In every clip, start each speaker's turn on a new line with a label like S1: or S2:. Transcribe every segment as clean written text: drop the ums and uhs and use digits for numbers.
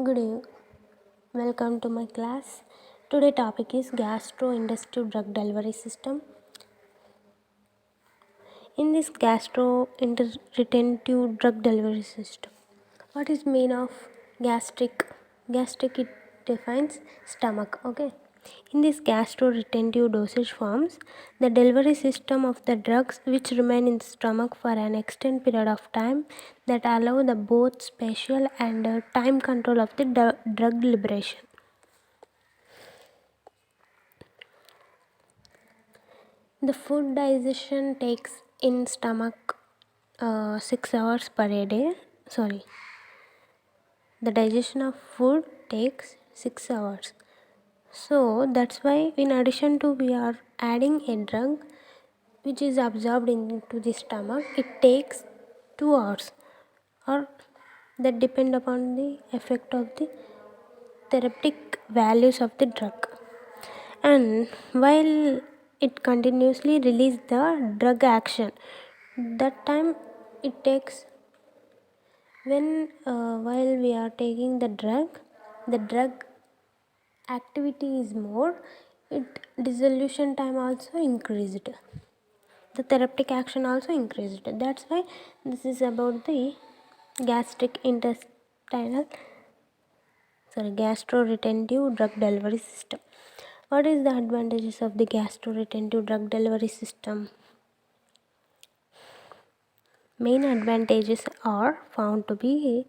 S1: Good evening. Welcome to my class. Today topic is gastrointestinal drug delivery system. In this retentive drug delivery system, what is mean of gastric? Gastric, it defines stomach. Okay. In this retentive dosage forms, the delivery system of the drugs which remain in the stomach for an extended period of time that allow the both spatial and time control of the drug liberation. The food digestion takes in stomach 6 hours per a day. Sorry, the digestion of food takes 6 hours. So that's why, in addition to we are adding a drug which is absorbed into the stomach, it takes 2 hours, or that depend upon the effect of the therapeutic values of the drug. And while it continuously release the drug action, that time it takes when while we are taking the drug activity is more, it dissolution time also increased, the therapeutic action also increased. That's why this is about the gastric intestinal gastro-retentive drug delivery system. What is the advantages of the gastro-retentive drug delivery system? Main advantages are found to be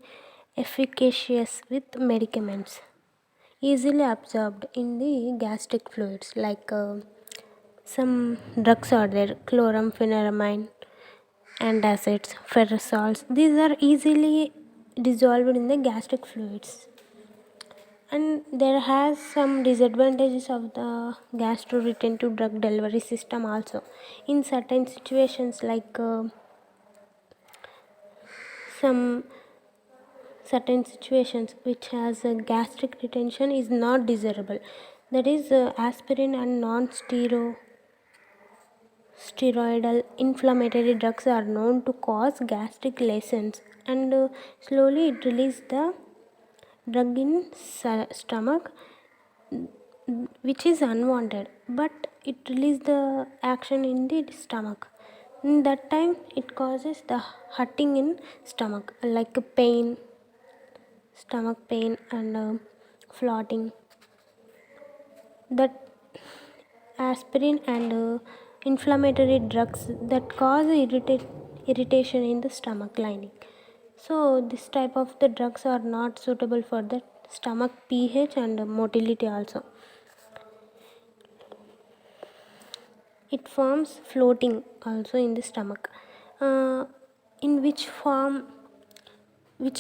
S1: efficacious with medicaments, easily absorbed in the gastric fluids, like some drugs are there, chloramphenicol, antacids, ferrosols. These are easily dissolved in the gastric fluids. And there has some disadvantages of the gastro-retentive drug delivery system also. In certain situations, like some certain situations which has a gastric retention is not desirable. That is, aspirin and non-steroidal inflammatory drugs are known to cause gastric lesions, and slowly it releases the drug in stomach, which is unwanted, but it releases the action in the stomach. In that time it causes the hurting in stomach, like pain, stomach pain, and floating. That aspirin and inflammatory drugs that cause irritation in the stomach lining. So this type of the drugs are not suitable for the stomach pH and motility also. It forms floating also in the stomach. In which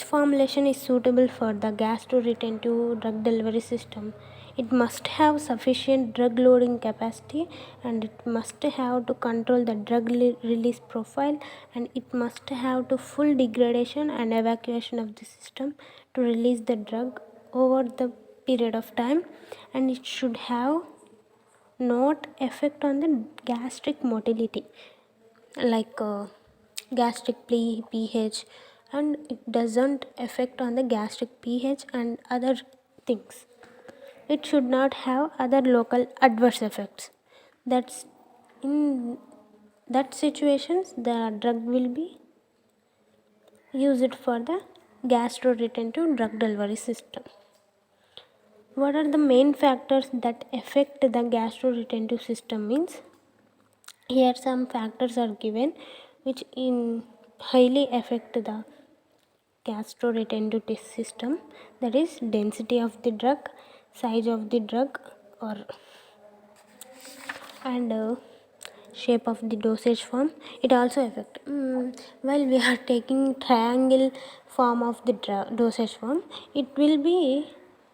S1: formulation is suitable for the gastro-retentive drug delivery system? It must have sufficient drug loading capacity, and it must have to control the drug release profile, and it must have to full degradation and evacuation of the system to release the drug over the period of time, and it should have not effect on the gastric motility, like gastric pH, and it doesn't affect on the gastric pH and other things. It should not have other local adverse effects. That's in that situations the drug will be used for the gastro-retentive drug delivery system. What are the main factors that affect the gastro-retentive system means? Here some factors are given which in highly affect the gastro-retentive system, that is density of the drug, size of the drug, or and shape of the dosage form. It also affect while we are taking triangle form of the dosage form, it will be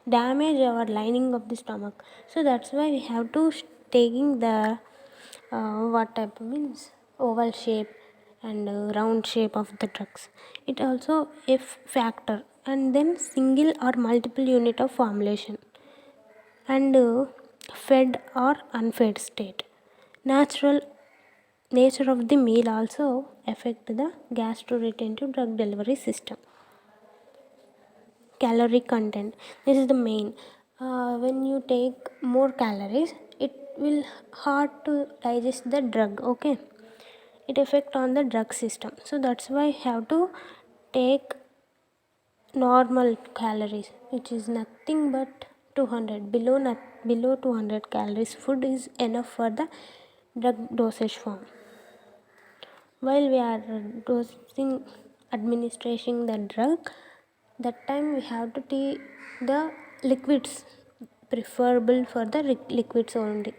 S1: damage our lining of the stomach. So that's why we have to taking the what type means oval shape and round shape of the drugs. It also F factor, and then single or multiple unit of formulation, and fed or unfed state. Natural nature of the meal also affect the gastro-retentive drug delivery system. calorie content. This is the main. When you take more calories, it will hard to digest the drug. Okay, it affect on the drug system, so that's why you have to take normal calories, which is nothing but 200. Below 200 calories food is enough for the drug dosage form. While we are dosing administering the drug, that time we have to take the liquids, preferable for the liquids only.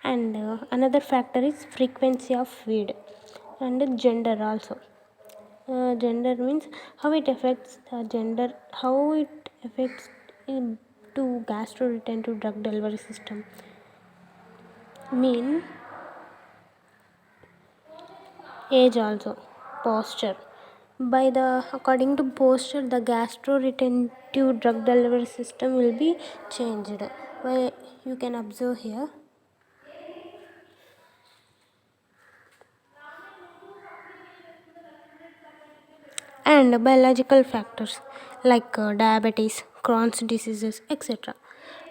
S1: And another factor is frequency of feed and gender also. Gender means how it affects the gender, how it affects to gastroretentive drug delivery system. Mean age also, posture. By the according to posture, the gastroretentive drug delivery system will be changed. Well, you can observe here. And biological factors like diabetes, Crohn's diseases, etc.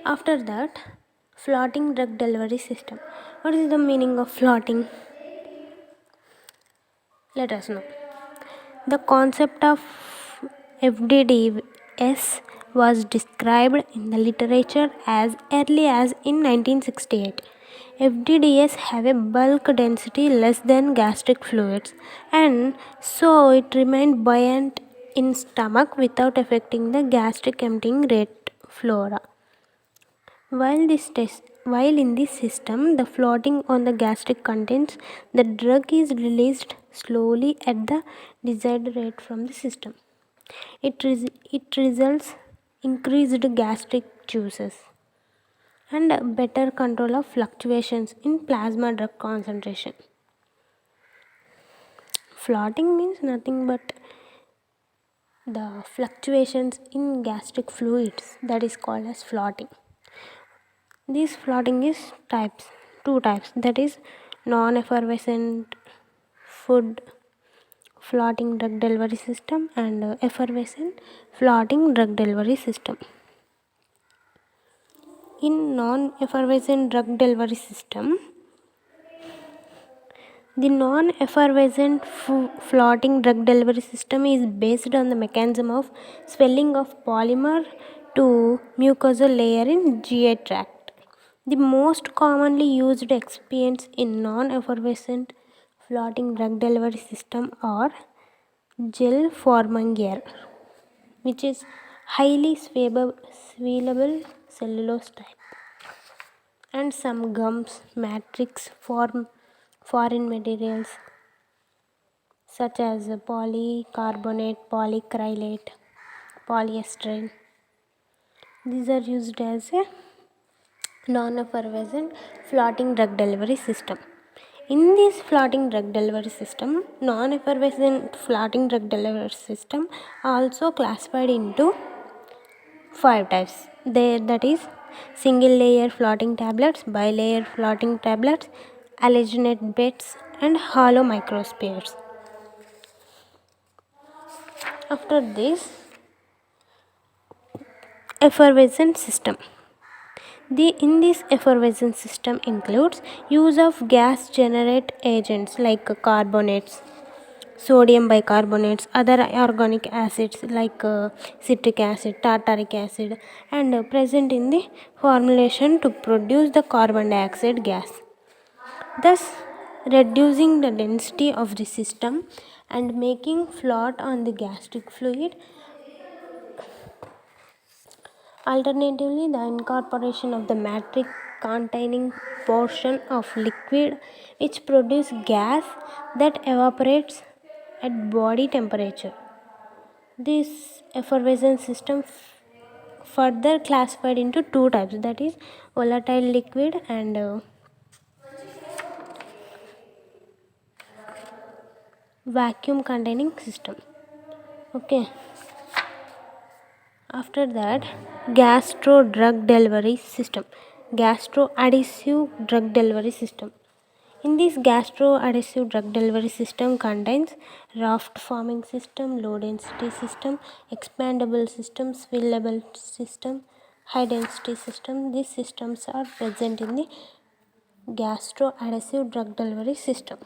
S1: After that, floating drug delivery system. What is the meaning of floating? Let us know. The concept of FDDS was described in the literature as early as in 1968. FDDS have a bulk density less than gastric fluids, and so it remained buoyant in stomach without affecting the gastric emptying rate flora. While in this system, the floating on the gastric contents, the drug is released slowly at the desired rate from the system. It results increased gastric juices and better control of fluctuations in plasma drug concentration. Floating means nothing but the fluctuations in gastric fluids, that is called as floating. This floating is two types, that is non-effervescent food floating drug delivery system and effervescent floating drug delivery system. In non-effervescent drug delivery system, the non-effervescent floating drug delivery system is based on the mechanism of swelling of polymer to mucosal layer in GI tract. The most commonly used excipients in non-effervescent floating drug delivery system are gel forming air, which is highly swellable cellulose type, and some gums, matrix form foreign materials such as polycarbonate, polycrylate, polyester. These are used as a non-effervescent floating drug delivery system. In this floating drug delivery system, non-effervescent floating drug delivery system also classified into 5 types. That is single layer floating tablets, bilayer floating tablets, alginate beds, and hollow microspheres. After this, effervescent system. In this effervescent system includes use of gas generate agents like carbonates, sodium bicarbonates, other organic acids like citric acid, tartaric acid, and present in the formulation to produce the carbon dioxide gas, thus reducing the density of the system and making float on the gastric fluid. Alternatively, the incorporation of the matrix containing portion of liquid which produce gas that evaporates at body temperature. This effervescent system further classified into 2 types, that is volatile liquid and vacuum containing system. Okay. After that, gastro adhesive drug delivery system. In this gastro-adhesive drug delivery system contains raft forming system, low density system, expandable system, swillable system, high density system. These systems are present in the gastro-adhesive drug delivery system.